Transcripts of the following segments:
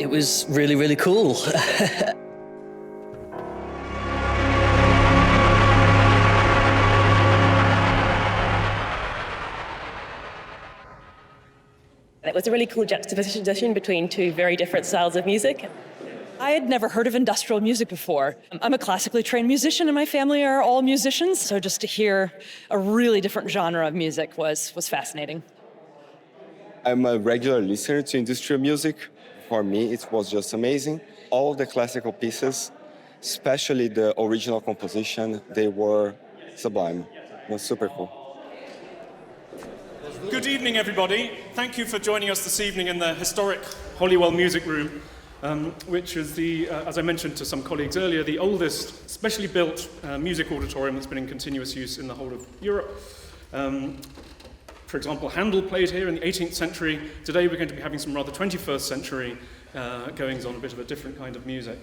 It was really, really cool. It was a really cool juxtaposition between two very different styles of music. I had never heard of industrial music before. I'm a classically trained musician and my family are all musicians, so just to hear a really different genre of music was fascinating. I'm a regular listener to industrial music. For me, it was just amazing. All the classical pieces, especially the original composition, they were sublime. It was super cool. Good evening, everybody. Thank you for joining us this evening in the historic Holywell Music Room, which is the, as I mentioned to some colleagues earlier, the oldest specially built music auditorium that's been in continuous use in the whole of Europe. For example, Handel played here in the 18th century. Today we're going to be having some rather 21st century goings on, a bit of a different kind of music.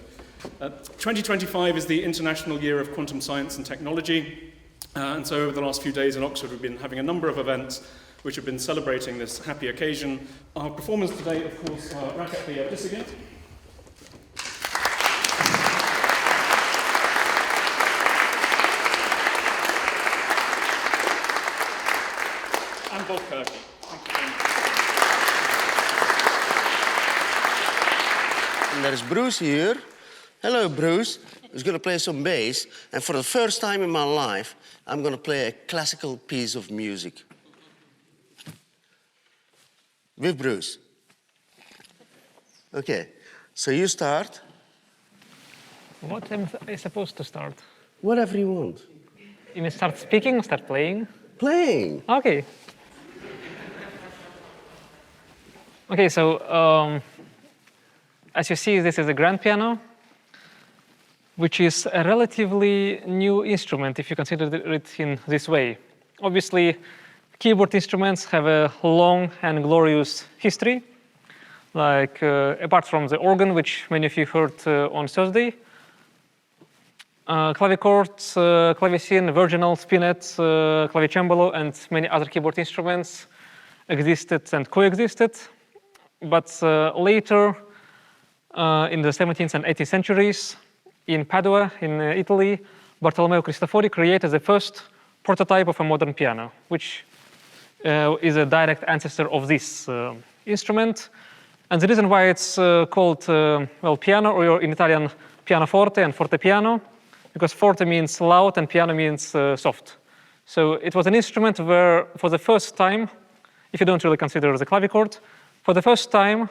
2025 is the International Year of Quantum Science and Technology. And so over the last few days in Oxford, we've been having a number of events which have been celebrating this happy occasion. Our performers today, of course, are Rakhat-Bi Abdyssagin, and Bob Coecke. Thank you very much. And there's Bruce here. Hello, Bruce. Who's going to play some bass. And for the first time in my life, I'm going to play a classical piece of music. With Bruce. Okay, so you start. What am I supposed to start? Whatever you want. You mean start speaking or start playing? Playing. Okay. Okay, so as you see, this is a grand piano, which is a relatively new instrument if you consider it in this way. Obviously, keyboard instruments have a long and glorious history, like apart from the organ, which many of you heard on Thursday. Clavichords, clavecin, virginal, spinet, clavicembalo, and many other keyboard instruments existed and coexisted. But later, in the 17th and 18th centuries, in Padua, in Italy, Bartolomeo Cristofori created the first prototype of a modern piano, which is a direct ancestor of this instrument. And the reason why it's called, well, piano, or in Italian, pianoforte and fortepiano, because forte means loud and piano means soft. So it was an instrument where, for the first time, if you don't really consider the clavichord, for the first time,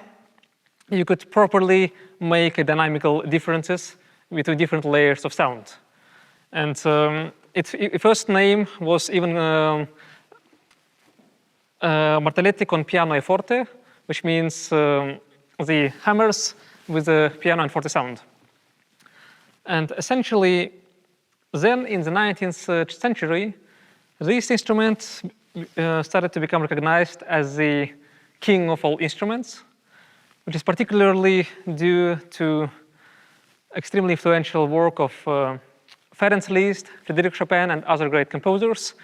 you could properly make dynamical differences between different layers of sound. And its first name was even Martelletti con piano e forte, which means the hammers with the piano and forte sound. And essentially, then in the 19th century, this instrument started to become recognized as the king of all instruments, which is particularly due to extremely influential work of Ferenc Liszt, Frédéric Chopin, and other great composers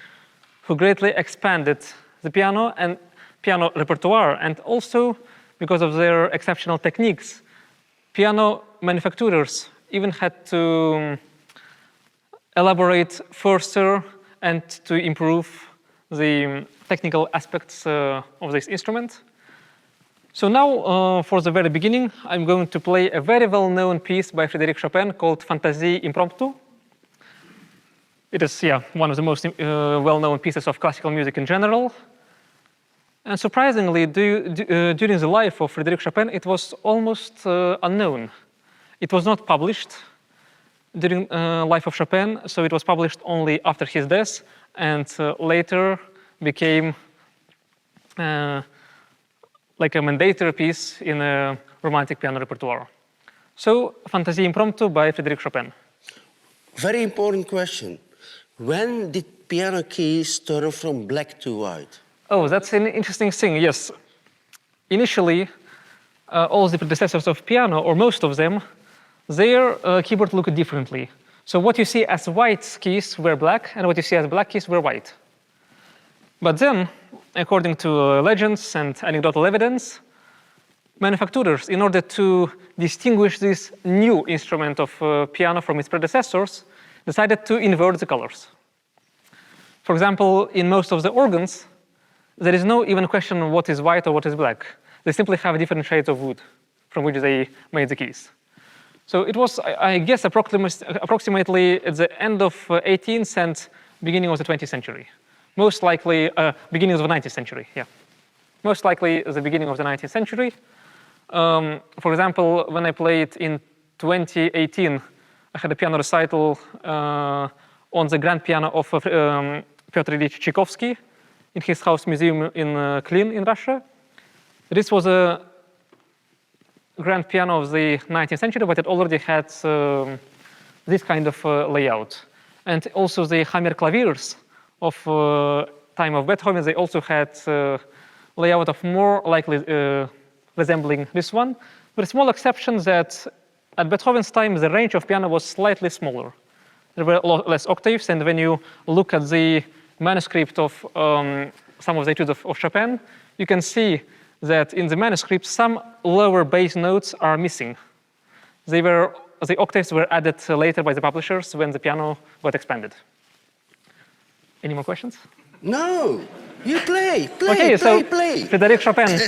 who greatly expanded the piano and piano repertoire, and also because of their exceptional techniques. Piano manufacturers even had to elaborate further and to improve the technical aspects of this instrument. So now, for the very beginning, I'm going to play a very well-known piece by Frédéric Chopin called Fantaisie impromptu. It is, yeah, one of the most well-known pieces of classical music in general. And surprisingly, during the life of Frédéric Chopin, it was almost unknown. It was not published during life of Chopin, so it was published only after his death, and later became like a mandatory piece in a romantic piano repertoire. So, Fantaisie impromptu by Frédéric Chopin. Very important question. When did piano keys turn from black to white? Oh, that's an interesting thing, yes. Initially, all the predecessors of piano, or most of them, their keyboard looked differently. So what you see as white keys were black, and what you see as black keys were white. But then, according to legends and anecdotal evidence, manufacturers, in order to distinguish this new instrument of piano from its predecessors, decided to invert the colors. For example, in most of the organs, there is no even question of what is white or what is black. They simply have different shades of wood from which they made the keys. So it was, I guess, approximately at the end of 18th and beginning of the 20th century. Most likely, beginning of the 19th century, yeah. Most likely the beginning of the 19th century. For example, when I played in 2018, I had a piano recital on the grand piano of Piotr Ilyich Tchaikovsky in his house museum in Klin in Russia. This was a grand piano of the 19th century, but it already had this kind of layout. And also the Hammer claviers of time of Beethoven, they also had layout of more likely resembling this one, with a small exception that at Beethoven's time, the range of piano was slightly smaller. There were a lot less octaves, and when you look at the manuscript of some of the etudes of Chopin, you can see that in the manuscript, some lower bass notes are missing. The octaves were added later by the publishers when the piano got expanded. Any more questions? No, you play. Okay, so Frédéric Chopin.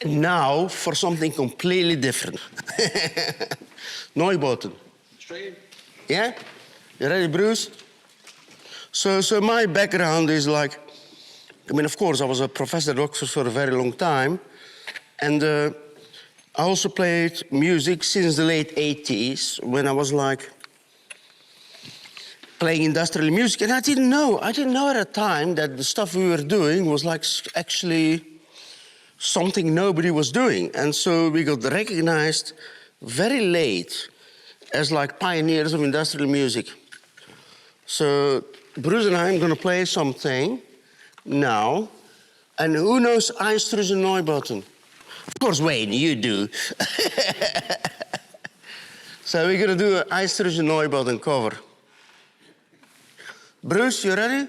now for something completely different. Neubauten. Straight. Yeah? You ready, Bruce? So my background is like, I mean, of course, I was a professor at Oxford for a very long time. And I also played music since the late 80s, when I was like playing industrial music. And I didn't know at the time that the stuff we were doing was like actually something nobody was doing. And so we got recognized very late as like pioneers of industrial music. So Bruce and I are going to play something now. And who knows Einstürzen Neubauten? Of course, Wayne, you do. So we're going to do an Einstürzen Neubauten cover. Bruce, you ready?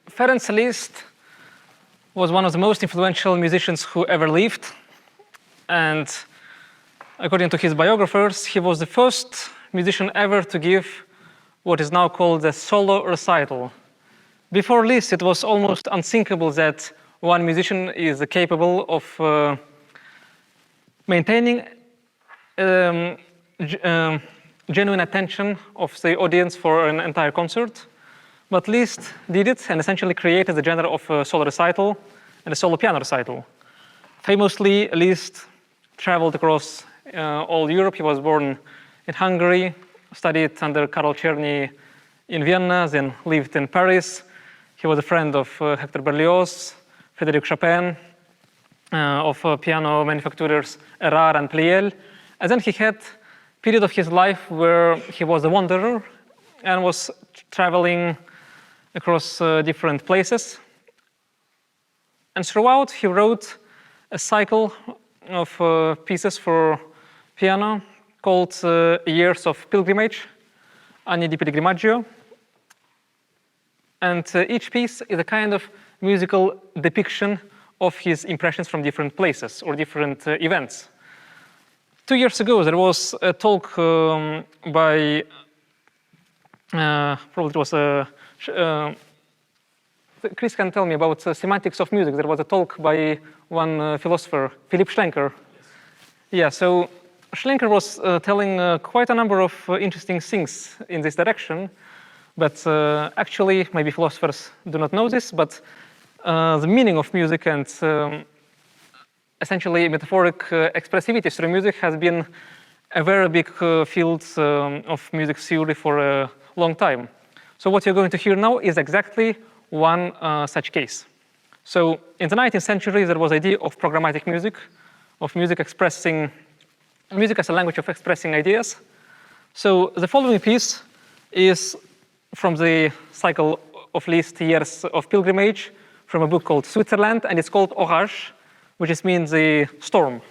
Ferenc Liszt was one of the most influential musicians who ever lived. And according to his biographers, he was the first musician ever to give what is now called a solo recital. Before Liszt, it was almost unthinkable that one musician is capable of maintaining genuine attention of the audience for an entire concert. But Liszt did it and essentially created the genre of a solo recital and a solo piano recital. Famously, Liszt traveled across all Europe. He was born in Hungary, studied under Karol Czerny in Vienna, then lived in Paris. He was a friend of Hector Berlioz, Frédéric Chopin, of piano manufacturers Erard and Pleyel. And then he had a period of his life where he was a wanderer and was traveling across different places. And throughout, he wrote a cycle of pieces for piano called Years of Pilgrimage, Anni di Pellegrinaggio. And each piece is a kind of musical depiction of his impressions from different places or different events. 2 years ago, there was a talk by, probably it was Chris can tell me about semantics of music. There was a talk by one philosopher, Philipp Schlenker. Yeah, so Schlenker was telling quite a number of interesting things in this direction, but actually, maybe philosophers do not know this, but the meaning of music and essentially metaphoric expressivity through music has been a very big field of music theory for a long time. So what you're going to hear now is exactly one such case. So in the 19th century, there was the idea of programmatic music, of music as a language of expressing ideas. So the following piece is from the cycle of Liszt, Years of Pilgrimage, from a book called Switzerland, and it's called Orage, which means the storm.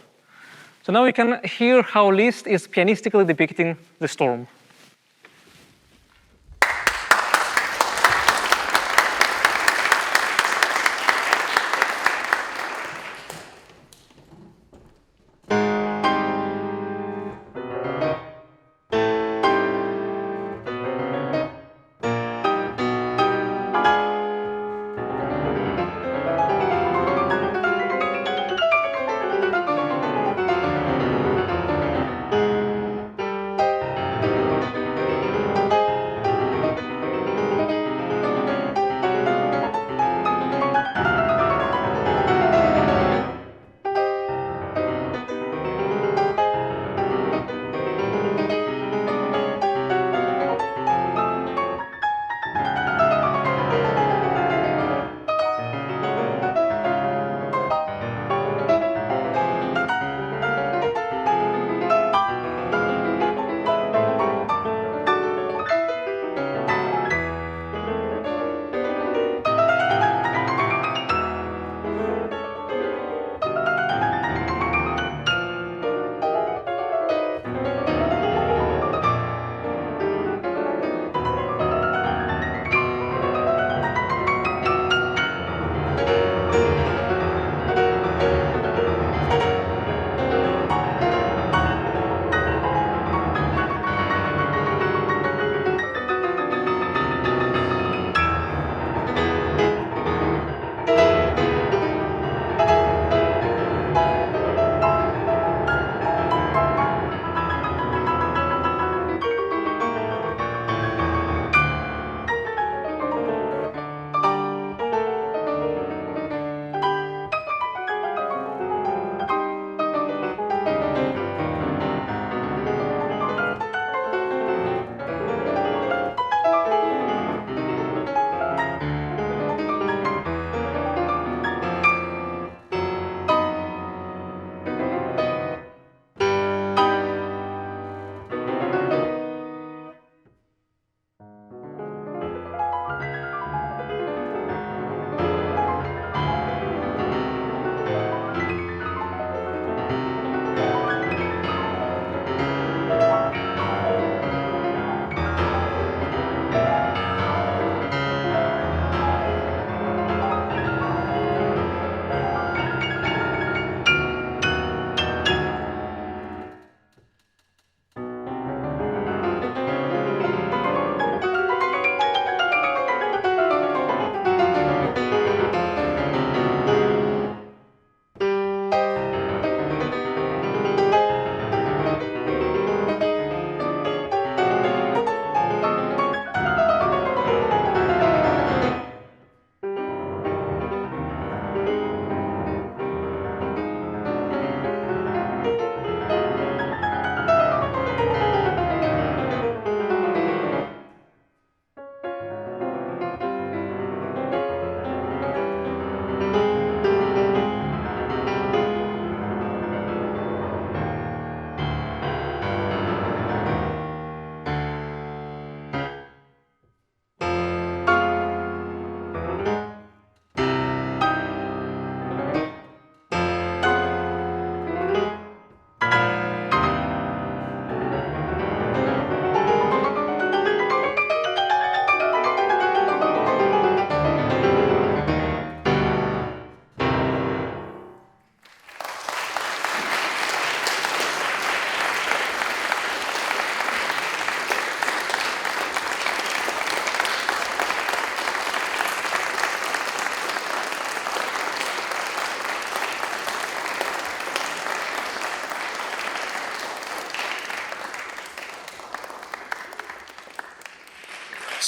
So now you can hear how Liszt is pianistically depicting the storm.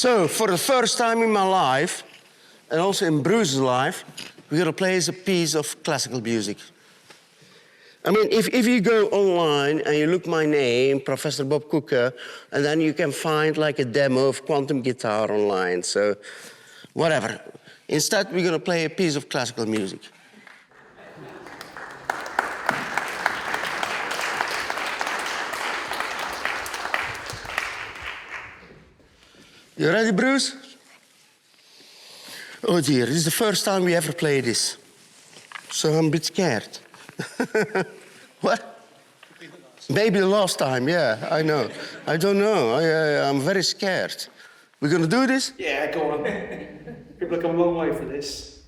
So, for the first time in my life, and also in Bruce's life, we're going to play as a piece of classical music. I mean, if you go online and you look my name, Professor Bob Coecke, and then you can find like a demo of quantum guitar online, so whatever. Instead, we're going to play a piece of classical music. You ready, Bruce? Oh dear, this is the first time we ever play this. So I'm a bit scared. What? Maybe the last time, yeah, I know. I don't know, I'm very scared. We're gonna do this? Yeah, go on. People have come a long way for this.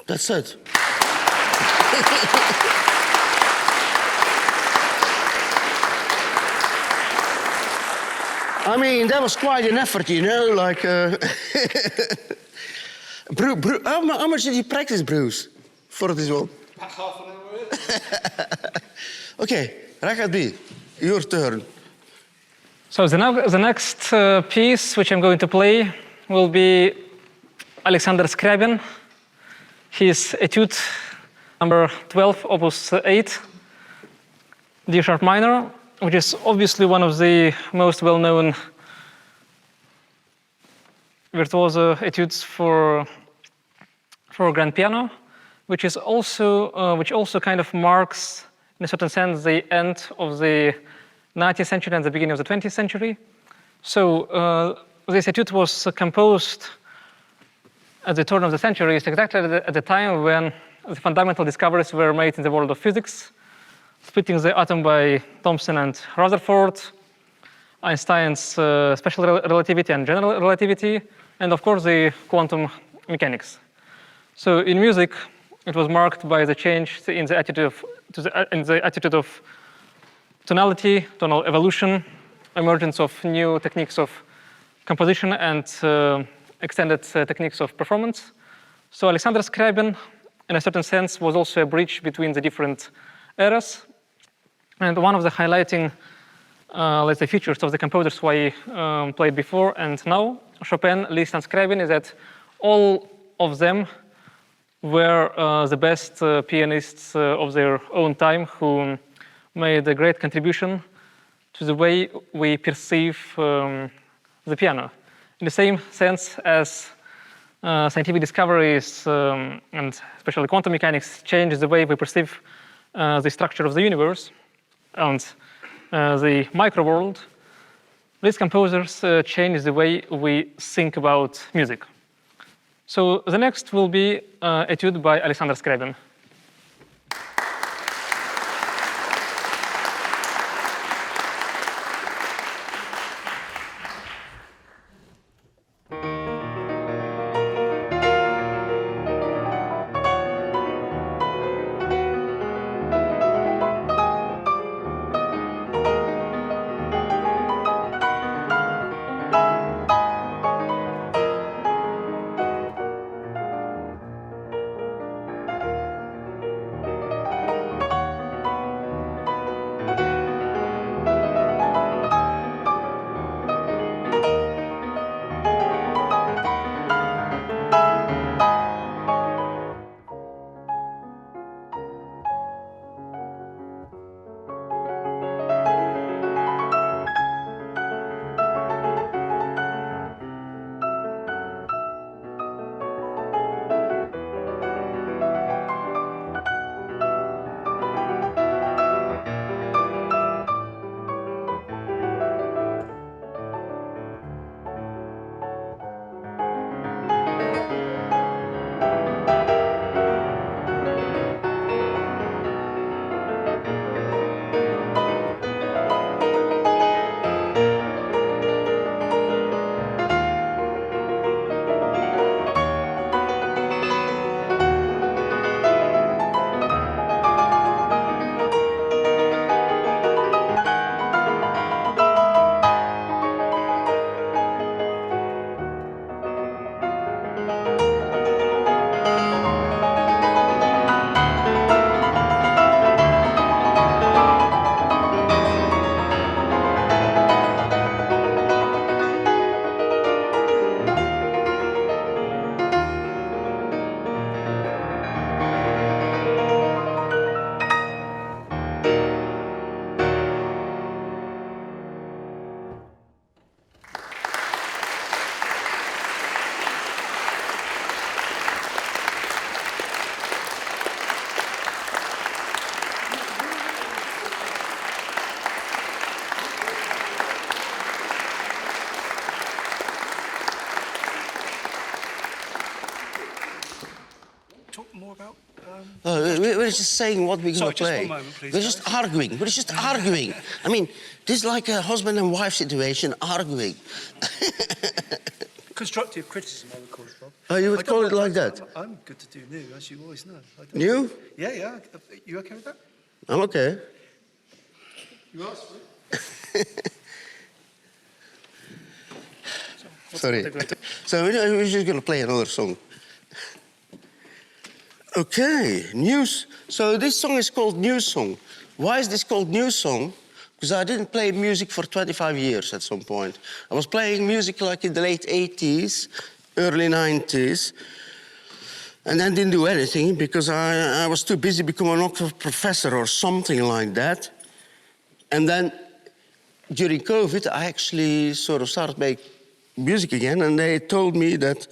That's it. I mean, that was quite an effort, you know, like... how much did you practice, Bruce, for this one? About half an hour. Okay, Rakhat-Bi, your turn. So the next piece which I'm going to play will be Alexander Scriabin, his Etude number 12, opus 8, D-sharp minor, which is obviously one of the most well-known virtuoso etudes for grand piano, which also kind of marks in a certain sense, the end of the 19th century and the beginning of the 20th century. So this etude was composed at the turn of the century, exactly at the time when the fundamental discoveries were made in the world of physics, splitting the atom by Thomson and Rutherford, Einstein's special relativity and general relativity, and of course the quantum mechanics. So in music, it was marked by the change in the attitude of tonality, tonal evolution, emergence of new techniques of composition and extended techniques of performance. So Alexander Scriabin, in a certain sense, was also a bridge between the different eras. And one of the highlighting, let's say, features of the composers who I played before and now, Chopin, Liszt, and Scriabin, is that all of them were the best pianists of their own time who made a great contribution to the way we perceive the piano. In the same sense as scientific discoveries and especially quantum mechanics change the way we perceive the structure of the universe and the micro world, these composers change the way we think about music. So the next will be etude by Alexander Scriabin. We're just saying what we're going to play. Just one moment, please, we're just arguing. We're just arguing. I mean, this is like a husband and wife situation, arguing. Constructive criticism, I would call it, Bob. Oh, you would call it like that? I'm good to do new, as you always know. New? Yeah. You okay with that? I'm okay. You asked for it. Sorry. So we're just going to play another song. Okay, news. So this song is called New Song. Why is this called New Song? Because I didn't play music for 25 years at some point. I was playing music like in the late 80s, early 90s, and then didn't do anything because I was too busy becoming an Oxford professor or something like that. And then during COVID, I actually sort of started making music again, and they told me that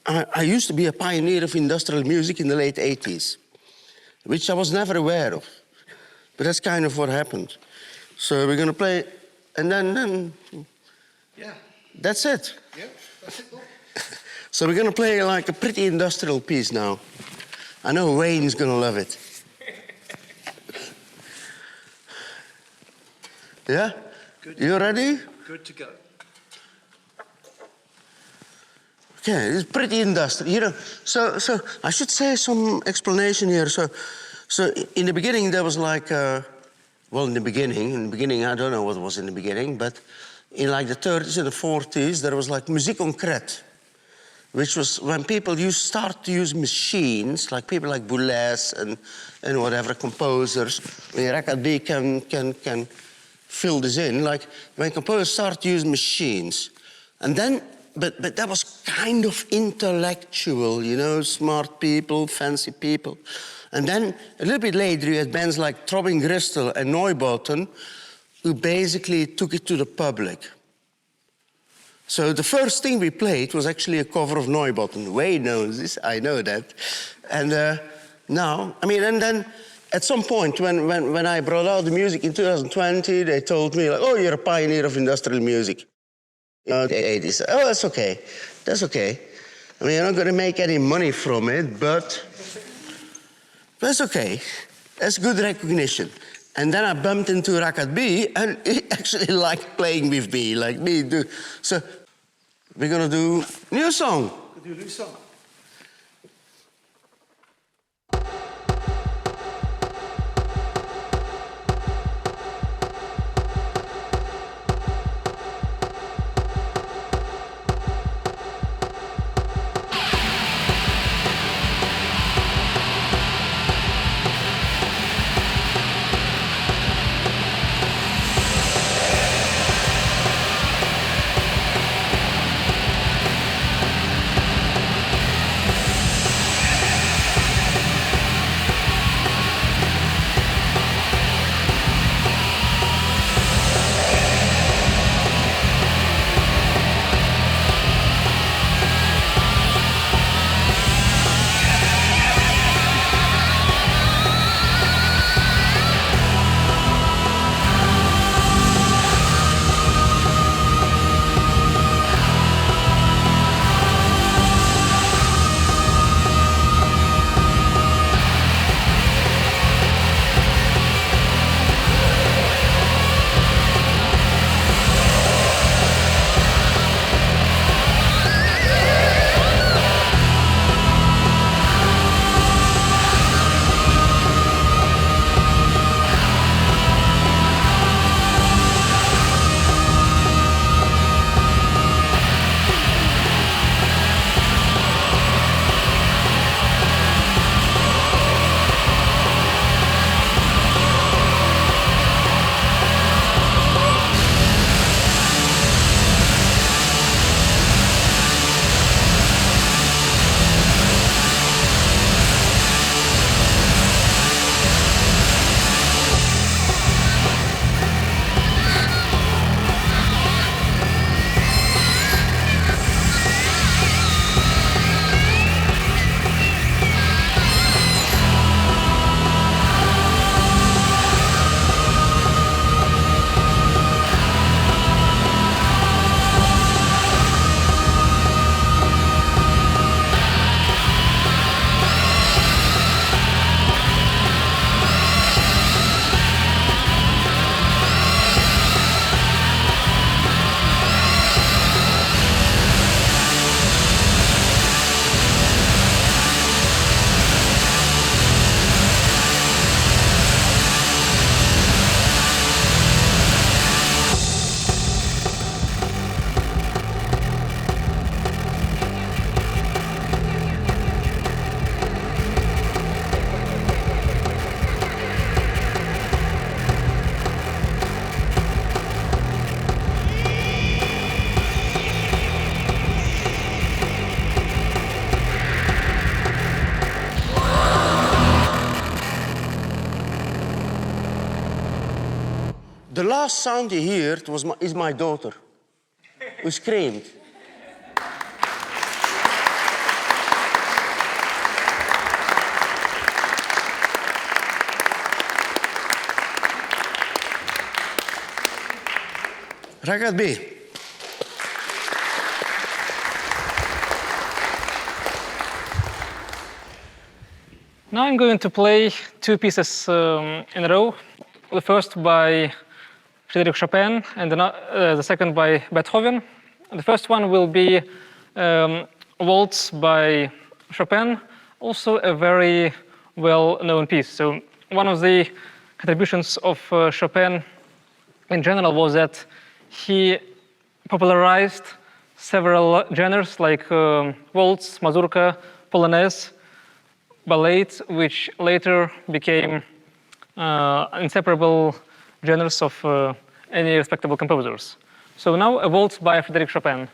I used to be a pioneer of industrial music in the late 80s, which I was never aware of. But that's kind of what happened. So we're going to play, and then Yeah. that's it. Yeah, that's it. So we're going to play like a pretty industrial piece now. I know Wayne's going to love it. Yeah? Good. You ready? Good to go. Okay, it's pretty industrial. You know, so I should say some explanation here. So in the beginning there was like, well, in the beginning, I don't know what was in the beginning, but in like the 30s and the 40s, there was like muziek concrète, which was when people start to use machines, like people like Boulez and whatever, composers. I mean, Rakhat-Bi can fill this in, like when composers start to use machines. And then, but that was kind of intellectual, you know, smart people, fancy people. And then a little bit later, you had bands like Throbbing Gristle and Neubauten, who basically took it to the public. So the first thing we played was actually a cover of Neubauten. Wayne knows this, I know that. And now, I mean, and then at some point when I brought out the music in 2020, they told me, like, oh, you're a pioneer of industrial music. You know, the 80s. Oh, that's okay. That's okay. I mean, you're not going to make any money from it, but that's okay. That's good recognition. And then I bumped into Rakhat-Bi, and he actually liked playing with me, like me do. So we're going to do a new song. We'll do a new song. The last sound you heard is my daughter, who screamed. Rakhat-Bi. Now I'm going to play two pieces in a row. The first by Frédéric Chopin and the second by Beethoven. The first one will be Waltz by Chopin, also a very well-known piece. So one of the contributions of Chopin in general was that he popularized several genres like waltz, mazurka, polonaise, ballet, which later became inseparable genres of any respectable composers. So now a waltz by Frédéric Chopin.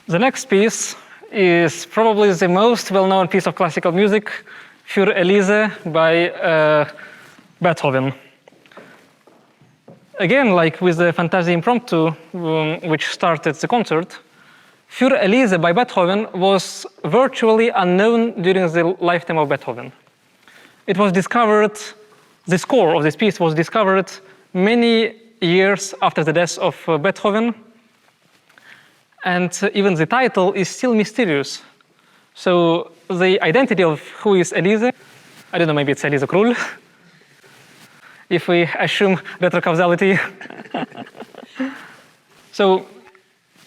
The next piece is probably the most well-known piece of classical music, Für Elise by Beethoven. Again, like with the Fantasie Impromptu, which started the concert, Für Elise by Beethoven was virtually unknown during the lifetime of Beethoven. It was discovered, the score of this piece was discovered many years after the death of Beethoven, and even the title is still mysterious. So the identity of who is Elise, I don't know, maybe it's Elise Krull, if we assume retrocausality. So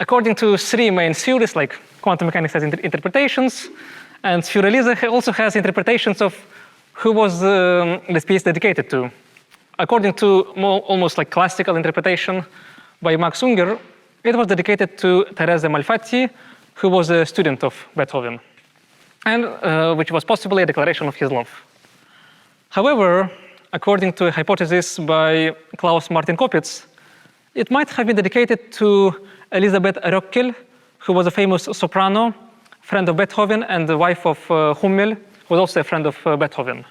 according to three main theories, like quantum mechanics has interpretations, and Für Elise also has interpretations of who was this piece dedicated to. According to almost like classical interpretation by Max Unger, it was dedicated to Teresa Malfatti, who was a student of Beethoven, and which was possibly a declaration of his love. However, according to a hypothesis by Klaus Martin Koppitz, it might have been dedicated to Elisabeth Röckel, who was a famous soprano, friend of Beethoven, and the wife of Hummel, who was also a friend of Beethoven.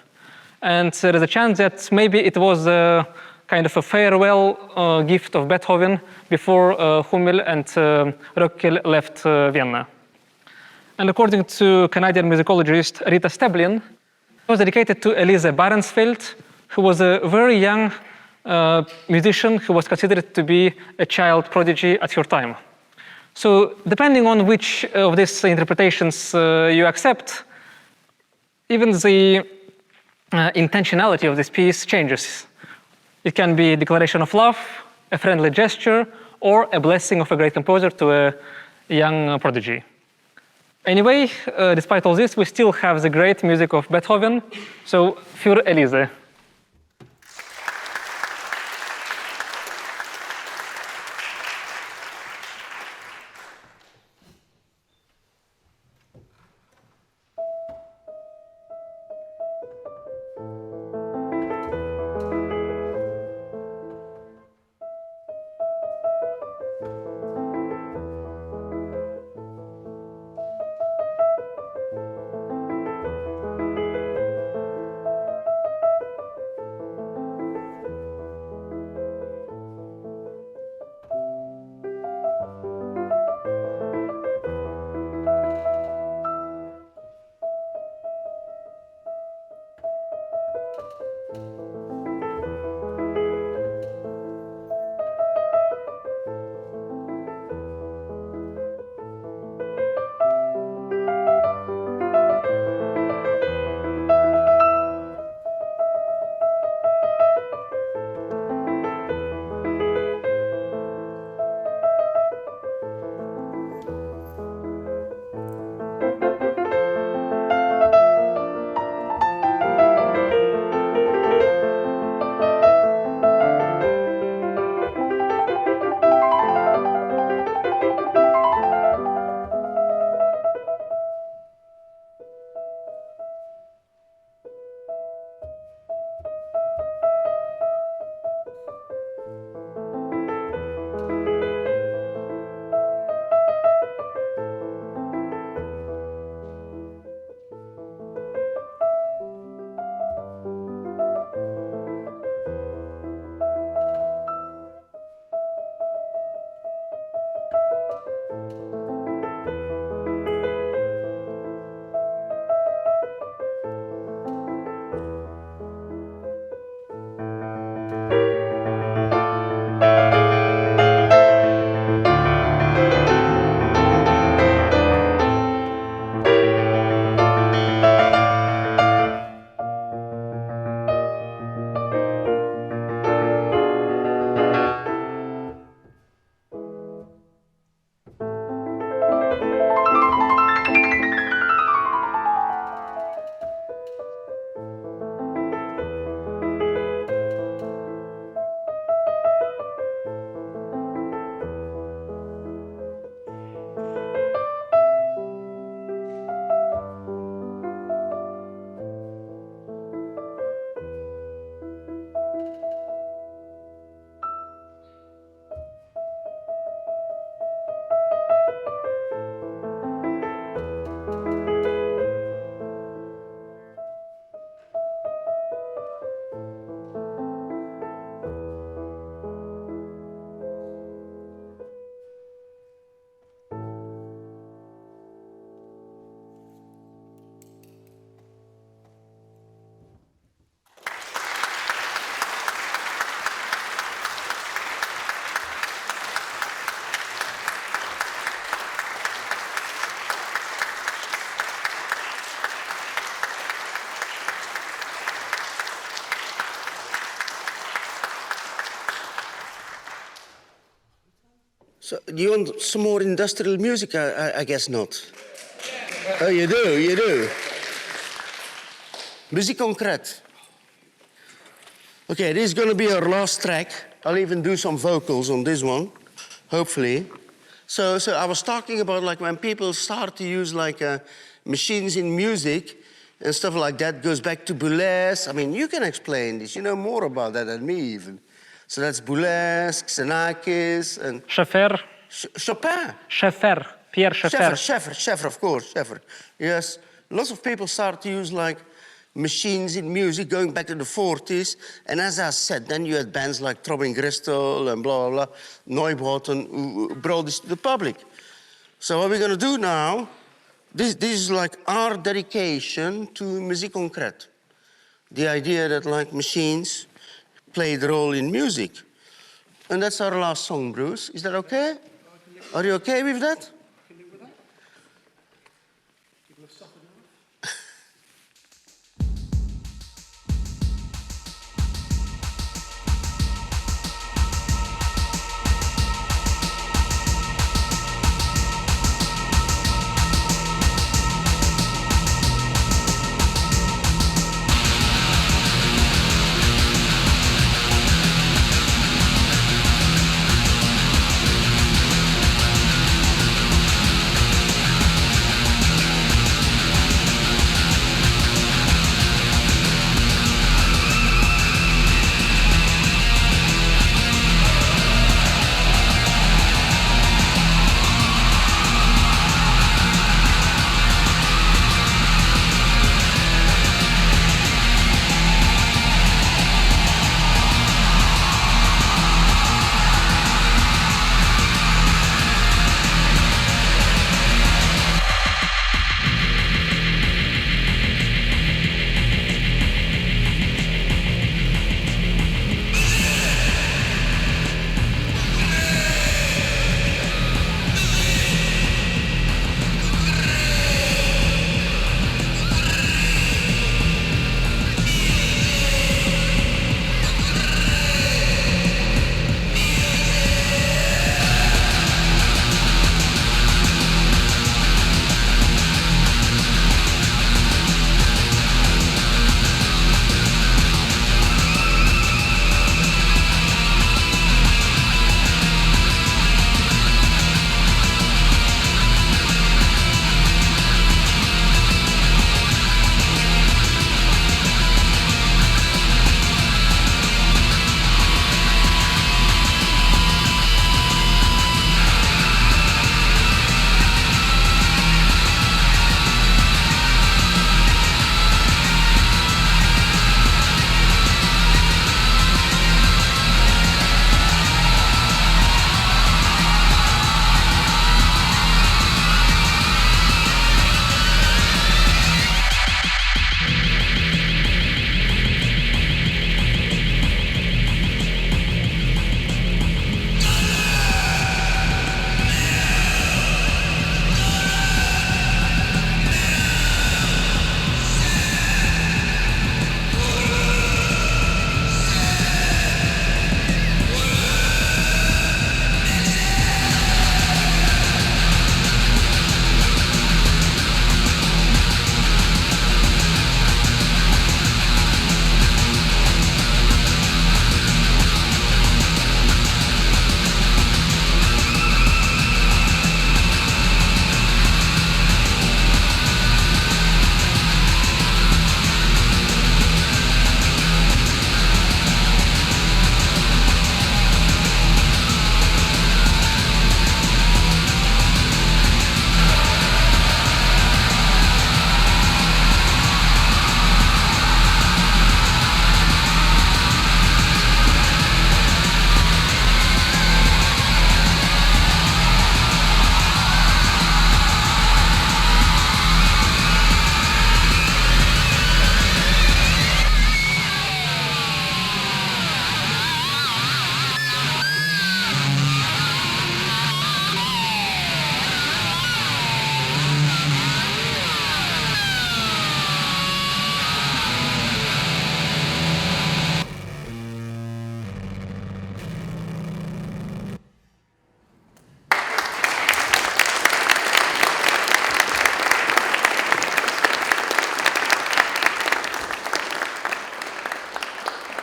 And there is a chance that maybe it was a kind of a farewell gift of Beethoven before Hummel and Röckel left Vienna. And according to Canadian musicologist Rita Steblin, it was dedicated to Elise Barentsfeld, who was a very young musician who was considered to be a child prodigy at her time. So depending on which of these interpretations you accept, even the intentionality of this piece changes. It can be a declaration of love, a friendly gesture, or a blessing of a great composer to a young prodigy. Anyway, despite all this, we still have the great music of Beethoven, so für Elise. So you want some more industrial music? I guess not. Oh, you do. Muziek concret. Okay, this is going to be our last track. I'll even do some vocals on this one, hopefully. So I was talking about like when people start to use like machines in music and stuff like that, goes back to Boulez. I mean, you can explain this. You know more about that than me even. So that's Boulez, Xenakis, and Schaeffer. Chopin. Schaeffer. Pierre Schaeffer. Schaeffer, of course, Schaeffer. Yes, lots of people start to use like machines in music going back to the 40s. And as I said, then you had bands like Throbbing Gristle and blah, blah, blah, Neubauten, who brought this to the public. So what we're going to do now, this is like our dedication to musique concrète. The idea that like machines play the role in music. And that's our last song, Bruce. Is that okay? Are you okay with that?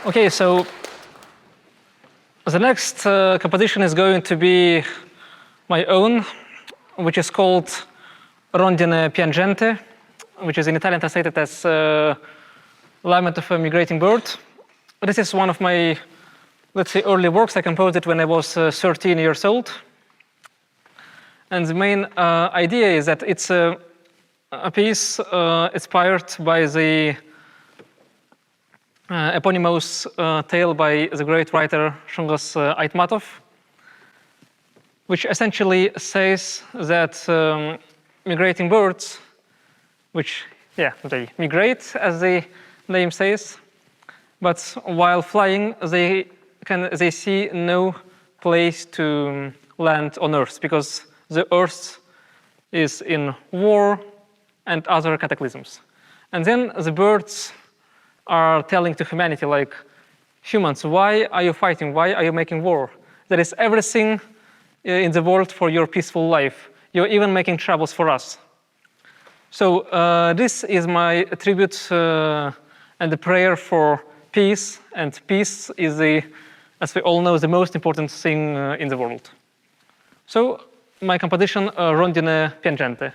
Okay, so the next composition is going to be my own, which is called Rondine Piangente, which is in Italian translated as Lament of a Migrating Bird. This is one of my, let's say, early works. I composed it when I was 13 years old. And the main idea is that it's a piece inspired by the eponymous tale by the great writer Shungas Aitmatov, which essentially says that migrating birds, which, yeah, they migrate, as the name says, but while flying, they see no place to land on Earth, because the Earth is in war and other cataclysms. And then the birds are telling to humanity, like, humans, why are you fighting? Why are you making war? There is everything in the world for your peaceful life. You're even making troubles for us. So this is my tribute and the prayer for peace. And peace is, as we all know, the most important thing in the world. So my composition, Rondine Piangente.